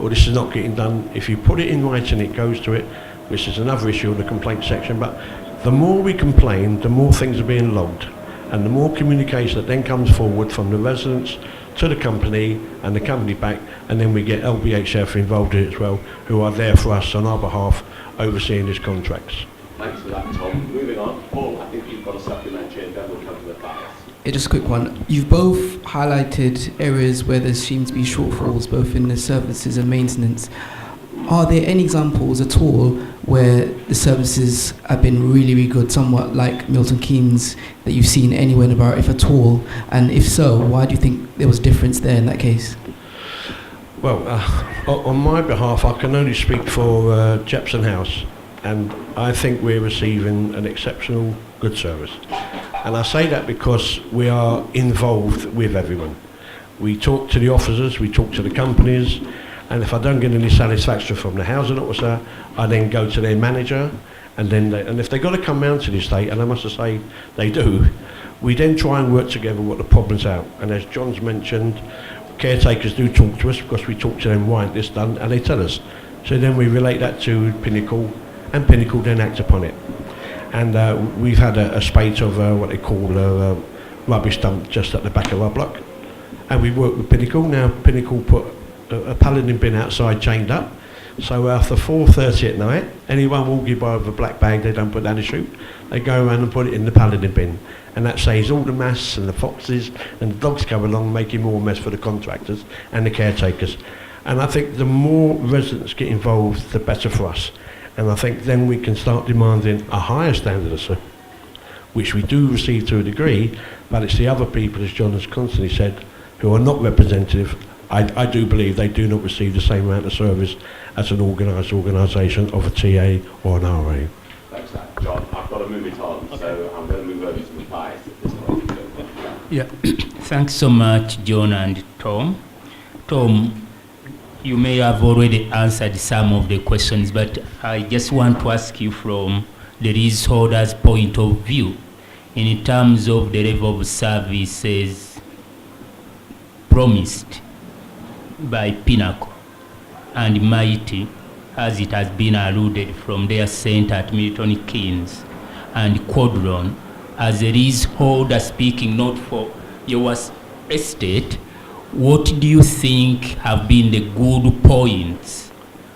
this is not getting done. If you put it in writing, it goes to it, which is another issue in the complaint section. But the more we complain, the more things are being logged. And the more communication that then comes forward from the residents to the company and the company back, and then we get LBHF involved in it as well, who are there for us on our behalf, overseeing these contracts. Thanks for that, Tom. Moving on, Paul, I think you've got a supplementary, and then we'll come to the bias. Yeah, just a quick one. You've both highlighted areas where there seems to be shortfalls, both in the services and maintenance. Are there any examples at all where the services have been really, really good, somewhat like Milton Keynes, that you've seen anywhere in the borough, if at all? And if so, why do you think there was difference there in that case? Well, on my behalf, I can only speak for Jepson House. and I think we're receiving an exceptional good service. And I say that because we are involved with everyone. We talk to the officers, we talk to the companies, and if I don't get any satisfaction from the housing officer, I then go to their manager, and if they've got to come round to the estate, and I must say they do, we then try and work together what the problem's out. And as John's mentioned, caretakers do talk to us because we talk to them, why ain't this done, and they tell us. So then we relate that to Pinnacle, and Pinnacle then act upon it. And we've had a spate of what they call a rubbish dump just at the back of our block. And we work with Pinnacle. Now Pinnacle put a paladin bin outside chained up. So after 4:30 at night, anyone walking by with a black bag they don't put down the chute, they go around and put it in the paladin bin. And that saves all the mess and the foxes and the dogs come along making more mess for the contractors and the caretakers. And I think the more residents get involved, the better for us. And I think then we can start demanding a higher standard of service, which we do receive to a degree, but it's the other people, as John has constantly said, who are not representative. I do believe they do not receive the same amount of service as an organised organisation of a TA or an RA. Thanks for that, John. I've got to move it on, so I'm going to move over to Matthias at this point. Yeah, thanks so much, John and Tom. Tom, you may have already answered some of the questions, but I just want to ask you from the leaseholder's point of view, in terms of the level of services promised by Pinnacle and Mighty, as it has been alluded from their centre at Milton Keynes and Quadron, as a leaseholder speaking not for your estate, what do you think have been the good points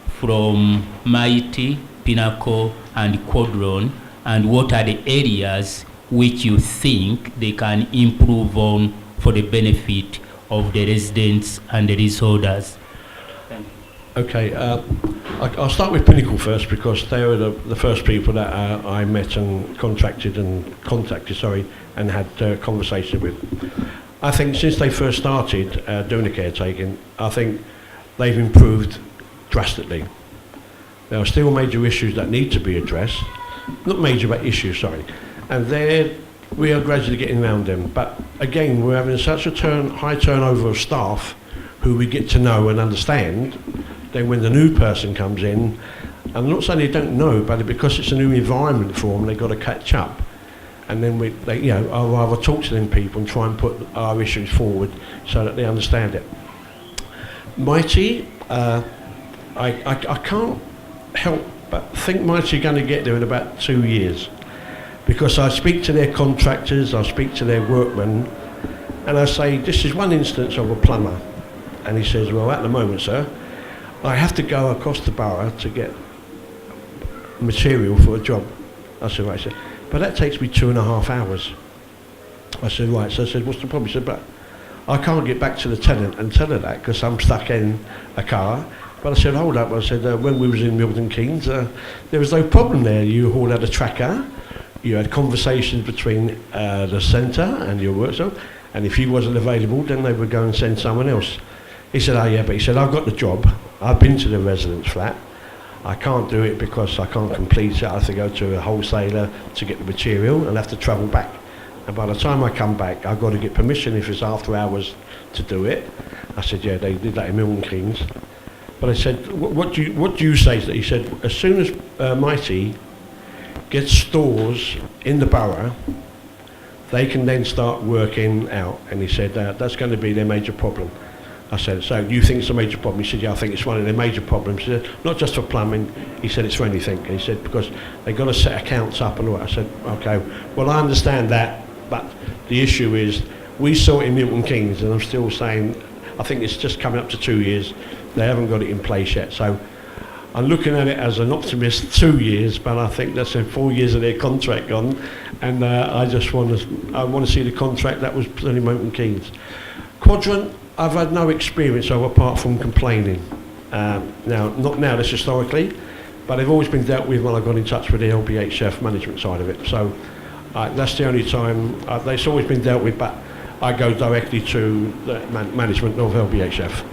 from Mighty, Pinnacle and Quadron, and what are the areas which you think they can improve on for the benefit of the residents and the leaseholders? Okay, I'll start with Pinnacle first because they were the first people that I met and contacted and had conversation with. I think since they first started doing the caretaking, I think they've improved drastically. There are still major issues that need to be addressed, not major but issues, sorry, and we are gradually getting around them. But again, we're having such a high turnover of staff who we get to know and understand. Then when the new person comes in, I'm not saying they don't know, but because it's a new environment for them, they've got to catch up. And then I'll rather talk to them people and try and put our issues forward so that they understand it. Mighty, I can't help but think Mighty are going to get there in about 2 years, because I speak to their contractors, I speak to their workmen, and I say, this is one instance of a plumber. And he says, well, at the moment, sir, I have to go across the borough to get material for a job. I said, right, sir. But that takes me 2.5 hours. I said, right. So I said, what's the problem? He said, but I can't get back to the tenant and tell her that because I'm stuck in a car. But I said, hold up. I said, when we was in Milton Keynes, there was no problem there. You all had a tracker. You had conversations between the centre and your workshop. And if he wasn't available, then they would go and send someone else. He said, oh yeah, but he said, I've got the job. I've been to the residence flat. I can't do it because I can't complete it. I have to go to a wholesaler to get the material and have to travel back. And by the time I come back, I've got to get permission if it's after hours to do it. I said, yeah, they did that in Milton Keynes. But I said, what do you say? He said, as soon as Mighty gets stores in the borough, they can then start working out. And he said, that's going to be their major problem. I said, so you think it's a major problem? He said, yeah, I think it's one of their major problems. He said, not just for plumbing, he said it's for anything. And he said, because they've got to set accounts up and all that. I said, okay, well, I understand that, but the issue is, we saw it in Milton Keynes, and I'm still saying, I think it's just coming up to 2 years. They haven't got it in place yet. So I'm looking at it as an optimist 2 years, but I think that's in 4 years of their contract gone. And I want to see the contract that was put in Milton Keynes. Quadrant, I've had no experience of apart from complaining. Now, not now, this historically, but they've always been dealt with when I got in touch with the LBHF management side of it. So that's the only time, it's always been dealt with, but I go directly to the management of LBHF.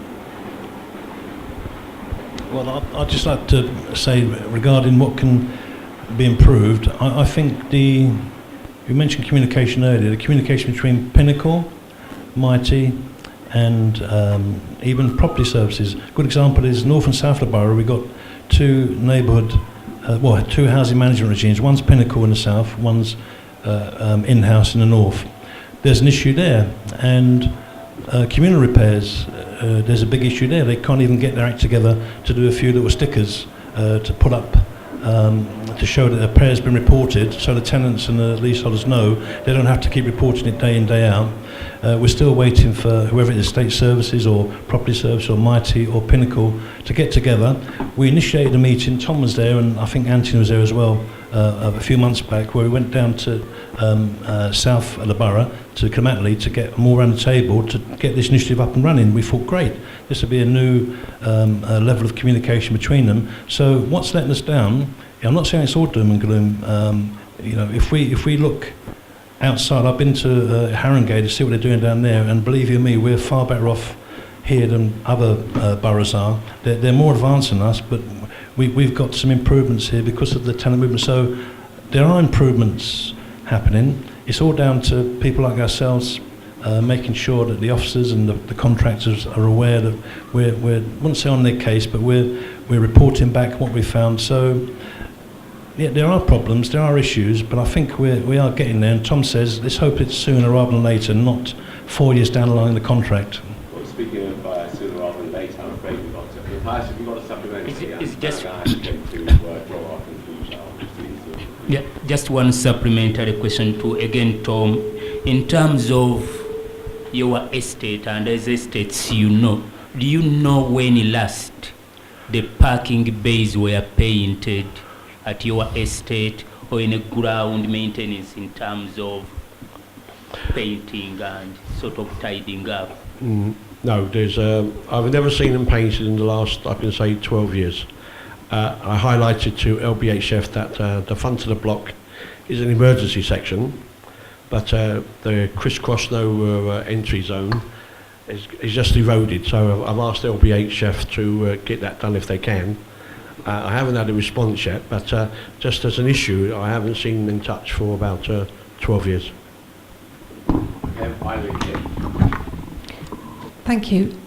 Well, I'd just like to say regarding what can be improved, I think you mentioned communication earlier, the communication between Pinnacle, Mighty, and even property services. A good example is North and South of the borough. We've got two two housing management regimes. One's Pinnacle in the south, one's in-house in the north. There's an issue there, and communal repairs, there's a big issue there. They can't even get their act together to do a few little stickers to put up to show that a repair's been reported, so the tenants and the leaseholders know they don't have to keep reporting it day in, day out. We're still waiting for whoever it is, State Services or Property Service or Mighty or Pinnacle, to get together. We initiated a meeting, Tom was there and I think Anthony was there as well, a few months back, where we went down to south of the borough, to Camatley, to get more around the table to get this initiative up and running. We thought, great, this would be a new level of communication between them. So what's letting us down, I'm not saying it's all doom and gloom, if we look outside, I've been to Harringay to see what they're doing down there, and believe you me, we're far better off here than other boroughs are. They're more advanced than us, but we've got some improvements here because of the tenant movement. So there are improvements happening. It's all down to people like ourselves making sure that the officers and the contractors are aware that we're I wouldn't say on their case, but we're reporting back what we found. So yeah, there are problems, there are issues, but I think we are getting there. And Tom says, let's hope it's sooner rather than later, not 4 years down the line in the contract. Well, speaking of sooner rather than later, I'm afraid we've got to. Matthias, have you got a supplementary? It's just draw our conclusion. Yeah, just one supplementary question to again, Tom. In terms of your estate and as estates, do you know when last the parking bays were painted at your estate or in a ground maintenance in terms of painting and sort of tidying up? No, I've never seen them painted in the last, I can say, 12 years. I highlighted to LBHF that the front of the block is an emergency section, but the crisscross no entry zone is just eroded. So I've asked LBHF to get that done if they can. I haven't had a response yet, but just as an issue, I haven't seen them in touch for about 12 years. Thank you.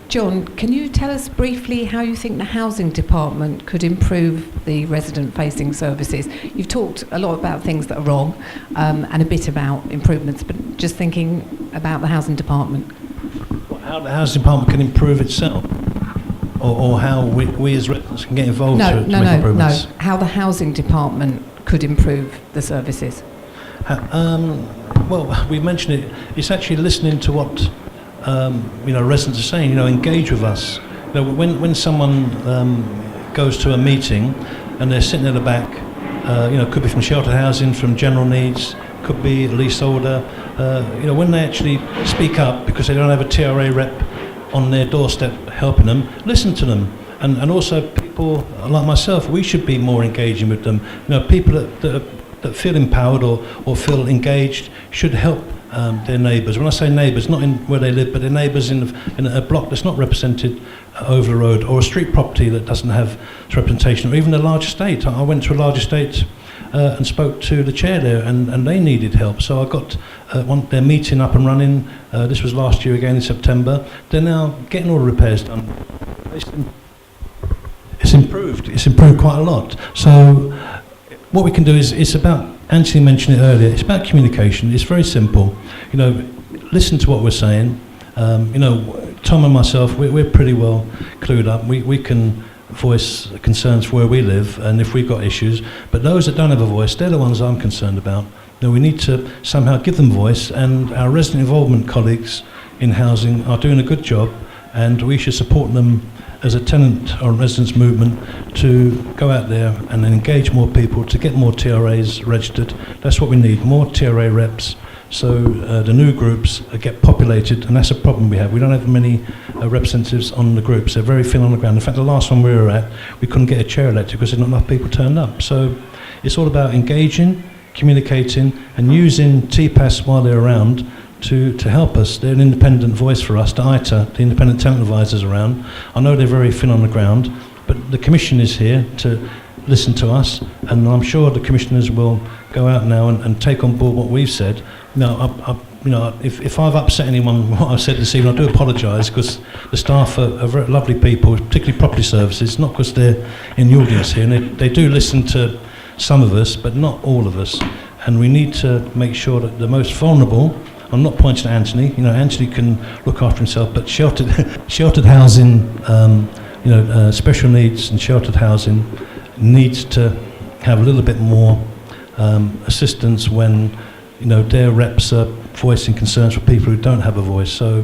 John, can you tell us briefly how you think the housing department could improve the resident-facing services? You've talked a lot about things that are wrong and a bit about improvements, but just thinking about the housing department. How the housing department can improve itself? Or how we as residents can get involved to make improvements? No. How the housing department could improve the services. Well, we mentioned it. It's actually listening to what residents are saying. Engage with us. When someone goes to a meeting and they're sitting at the back, could be from sheltered housing, from general needs, could be a leaseholder. When they actually speak up because they don't have a TRA rep on their doorstep helping them, listen to them. And also people like myself, we should be more engaging with them. People that feel empowered or feel engaged should help their neighbours. When I say neighbours, not in where they live, but their neighbours in a block that's not represented over the road, or a street property that doesn't have representation, or even a large estate. I went to a large estate and spoke to the chair there, and they needed help. So I got their meeting up and running. This was last year again in September. They're now getting all the repairs done. It's improved. It's improved quite a lot. So what we can do is, it's about, Anthony mentioned it earlier, it's about communication. It's very simple. Listen to what we're saying. Tom and myself, we're pretty well clued up. We can voice concerns where we live and if we've got issues, but those that don't have a voice, they're the ones I'm concerned about. We need to somehow give them voice, and our resident involvement colleagues in housing are doing a good job, and we should support them as a tenant or residents movement to go out there and engage more people, to get more TRAs registered. That's what we need, more TRA reps, so the new groups get populated, and that's a problem we have. We don't have many representatives on the groups. They're very thin on the ground. In fact, the last one we were at, we couldn't get a chair elected because there's not enough people turned up. So it's all about engaging, communicating, and using TPAS while they're around to help us. They're an independent voice for us, the ITA, the independent tenant advisors around. I know they're very thin on the ground, but the Commission is here to listen to us, and I'm sure the commissioners will go out now and take on board what we've said. Now, if I've upset anyone what I've said this evening, I do apologise, because the staff are very lovely people, particularly property services, not because they're in the audience here, and they do listen to some of us, but not all of us. And we need to make sure that the most vulnerable, I'm not pointing at Anthony, Anthony can look after himself, but sheltered housing, special needs and sheltered housing needs to have a little bit more assistance when, their reps are voicing concerns for people who don't have a voice. So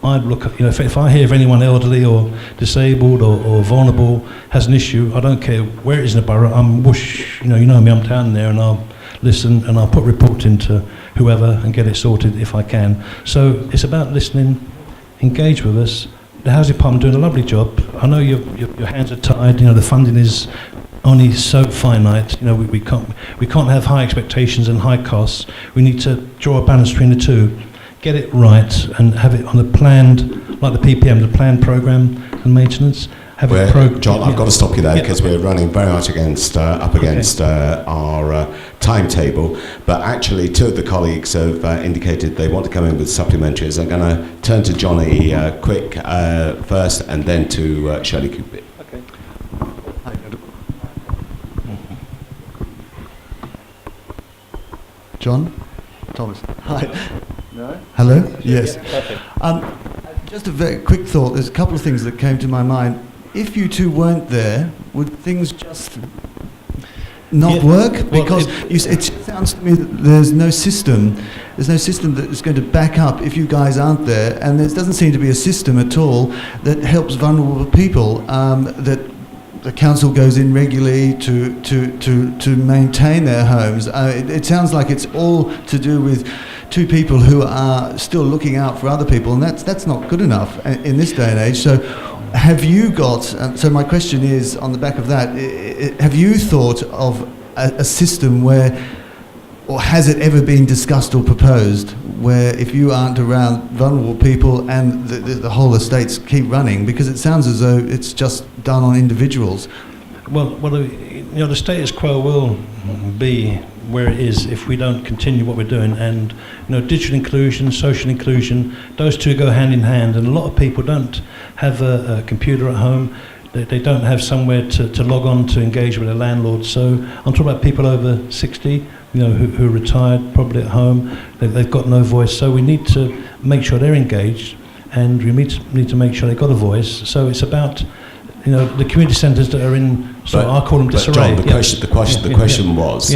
I'd look at, if I hear of anyone elderly or disabled or vulnerable has an issue, I don't care where it is in the borough, you know me, I'm down there and I'll listen and I'll put report into whoever and get it sorted if I can. So it's about listening, engage with us. The housing department doing a lovely job. I know your hands are tied, the funding is only so finite. We can't have high expectations and high costs. We need to draw a balance between the two, get it right and have it on a planned, like the PPM, the planned programme and maintenance. John, I've got to stop you there because we're running very much up against our timetable. But actually, two of the colleagues have indicated they want to come in with supplementaries. I'm going to turn to Johnny Quick first, and then to Shirley Cupid. Okay. John? Thomas. Hi. No? Hello? Yes. Perfect. Just a very quick thought. There's a couple of things that came to my mind. If you two weren't there, would things just not work? Because it sounds to me that there's no system that is going to back up if you guys aren't there, and there doesn't seem to be a system at all that helps vulnerable people, that the council goes in regularly to maintain their homes. It sounds like it's all to do with two people who are still looking out for other people, and that's not good enough in this day and age. So have you got, so my question is, on the back of that, have you thought of a system where, or has it ever been discussed or proposed, where if you aren't around, vulnerable people and the whole estates keep running? Because it sounds as though it's just done on individuals. Well, the status quo will be where it is if we don't continue what we're doing. And digital inclusion, social inclusion, those two go hand in hand. And a lot of people don't have a computer at home. They don't have somewhere to log on to engage with their landlord. So I'm talking about people over 60, who are retired, probably at home. They've got no voice. So we need to make sure they're engaged, and we need to make sure they've got a voice. So it's about the community centres that are in, I call them disarray. John, the question was,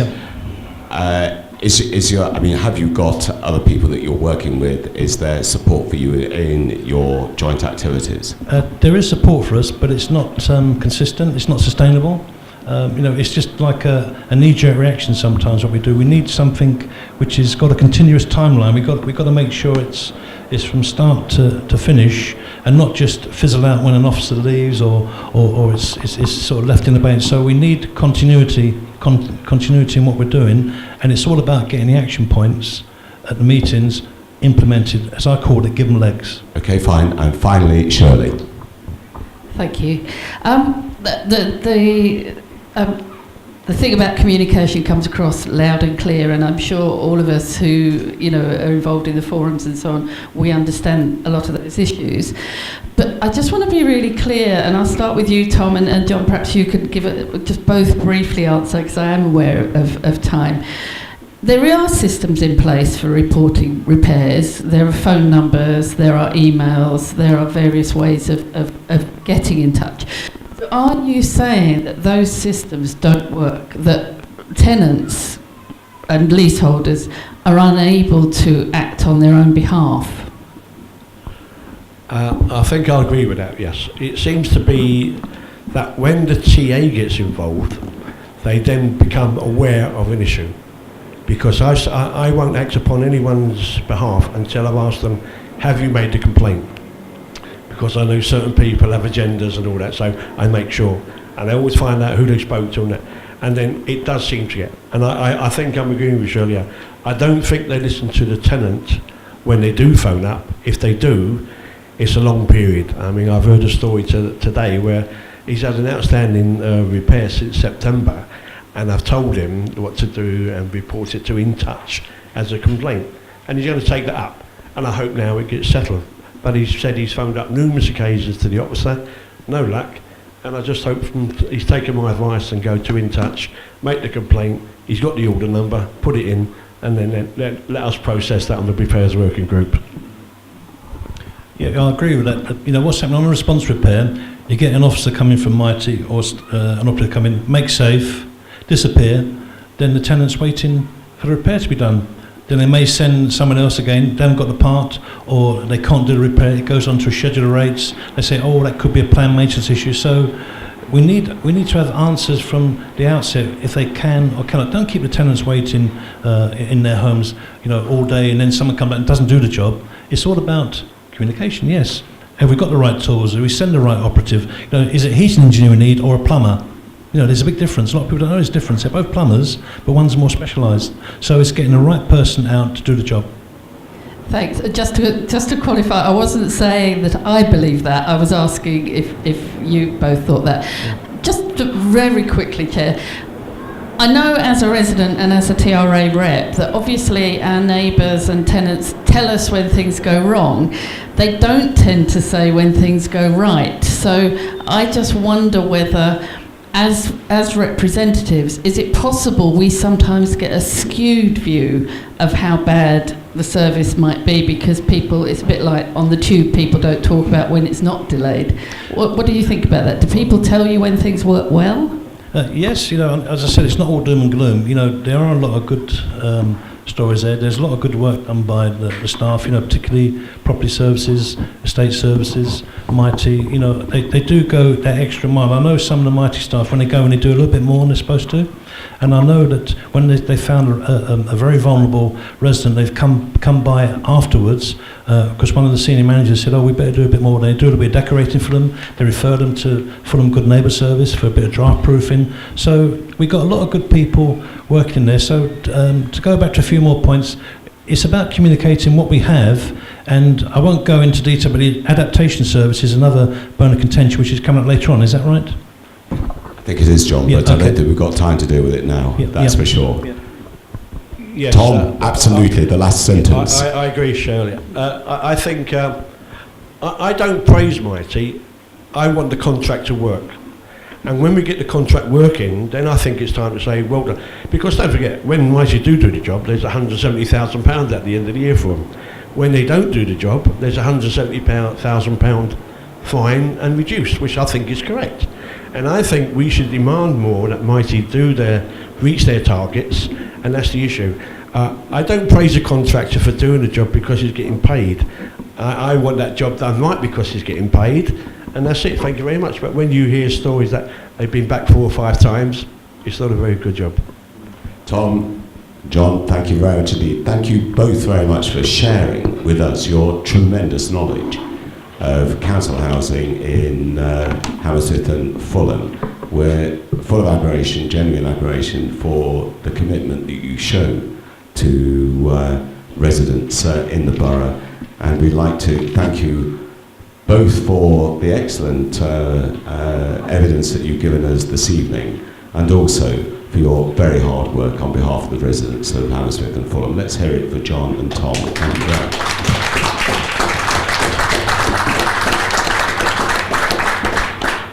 have you got other people that you're working with? Is there support for you in your joint activities? There is support for us, but it's not consistent, it's not sustainable. It's just like a knee-jerk reaction sometimes what we do. We need something which has got a continuous timeline. We've got to make sure it's from start to finish, and not just fizzle out when an officer leaves or it's sort of left in the bench. So we need continuity in what we're doing, and it's all about getting the action points at the meetings implemented, as I call it, give them legs. Okay, fine. And finally, Shirley. Thank you. The thing about communication comes across loud and clear, and I'm sure all of us who are involved in the forums and so on, we understand a lot of those issues. But I just want to be really clear, and I'll start with you, Tom, and John, perhaps you could give it just both briefly answer, because I am aware of time. There are systems in place for reporting repairs. There are phone numbers, there are emails, there are various ways of getting in touch. So are you saying that those systems don't work, that tenants and leaseholders are unable to act on their own behalf? I think I agree with that, yes. It seems to be that when the TA gets involved, they then become aware of an issue. Because I won't act upon anyone's behalf until I've asked them, have you made the complaint? Because I know certain people have agendas and all that, so I make sure. And I always find out who they spoke to and that. And then it does seem to get. And I think I'm agreeing with Shirley. I don't think they listen to the tenant when they do phone up. If they do, it's a long period. I mean, I've heard a story today where he's had an outstanding repair since September, and I've told him what to do and report it to In Touch as a complaint. And he's going to take that up, and I hope now it gets settled. But he's said he's phoned up numerous occasions to the officer, no luck, and I just hope he's taken my advice and go to In Touch, make the complaint, he's got the order number, put it in, and then let us process that on the repairs working group. Yeah, I agree with that. You know, what's happening on a response repair, you get an officer coming from Mighty or an operative come in, make safe, disappear, then the tenant's waiting for the repair to be done. Then they may send someone else again, they haven't got the part, or they can't do the repair, it goes on to a schedule of rates, they say, oh, that could be a planned maintenance issue. So we need to have answers from the outset if they can or cannot. Don't keep the tenants waiting in their homes, you know, all day, and then someone comes back and doesn't do the job. It's all about communication, yes. Have we got the right tools? Do we send the right operative? You know, is it a heating engineer we need or a plumber? You know, there's a big difference. A lot of people don't know there's a difference. They're both plumbers, but one's more specialised. So it's getting the right person out to do the job. Thanks. Just to qualify, I wasn't saying that I believe that. I was asking if you both thought that. Just very quickly, Chair. I know as a resident and as a TRA rep that obviously our neighbours and tenants tell us when things go wrong. They don't tend to say when things go right. So I just wonder whether, as representatives, is it possible we sometimes get a skewed view of how bad the service might be because people, it's a bit like on the tube, people don't talk about when it's not delayed. What do you think about that? Do people tell you when things work well? Yes, you know, as I said, it's not all doom and gloom. You know, there are a lot of good stories there. There's a lot of good work done by the staff, you know, particularly property services, estate services, Mighty. You know, they do go that extra mile. I know some of the Mighty staff, when they go and they do a little bit more than they're supposed to. And I know that when they found a very vulnerable resident, they've come by afterwards, because one of the senior managers said, oh, we better do a bit more. They do a little bit of decorating for them. They refer them to Fulham Good Neighbour Service for a bit of draft proofing. So we got a lot of good people working there. So to go back to a few more points, it's about communicating what we have, and I won't go into detail, but the adaptation service is another bone of contention which is coming up later on. Is that right? I think it is, John, Yeah, but I okay. don't think we've got time to deal with it now, that's for sure. Yeah. Yes, Tom, absolutely, the last sentence. I agree, Shirley. I think I don't praise Mighty. I want the contract to work. And when we get the contract working, then I think it's time to say, well done. Because don't forget, when Mighty do the job, there's £170,000 at the end of the year for them. When they don't do the job, there's £170,000 fine and reduced, which I think is correct. And I think we should demand more that Mighty reach their targets, and that's the issue. I don't praise a contractor for doing the job because he's getting paid. I want that job done right because he's getting paid, and that's it, thank you very much. But when you hear stories that they've been back 4 or 5 times, it's not a very good job. Tom, John, thank you very much indeed. Thank you both very much for sharing with us your tremendous knowledge of council housing in Hammersmith and Fulham. We're full of admiration, genuine admiration for the commitment that you show to residents in the borough, and we'd like to thank you both for the excellent evidence that you've given us this evening, and also for your very hard work on behalf of the residents of Hammersmith and Fulham. Let's hear it for John and Tom. Thank you very much.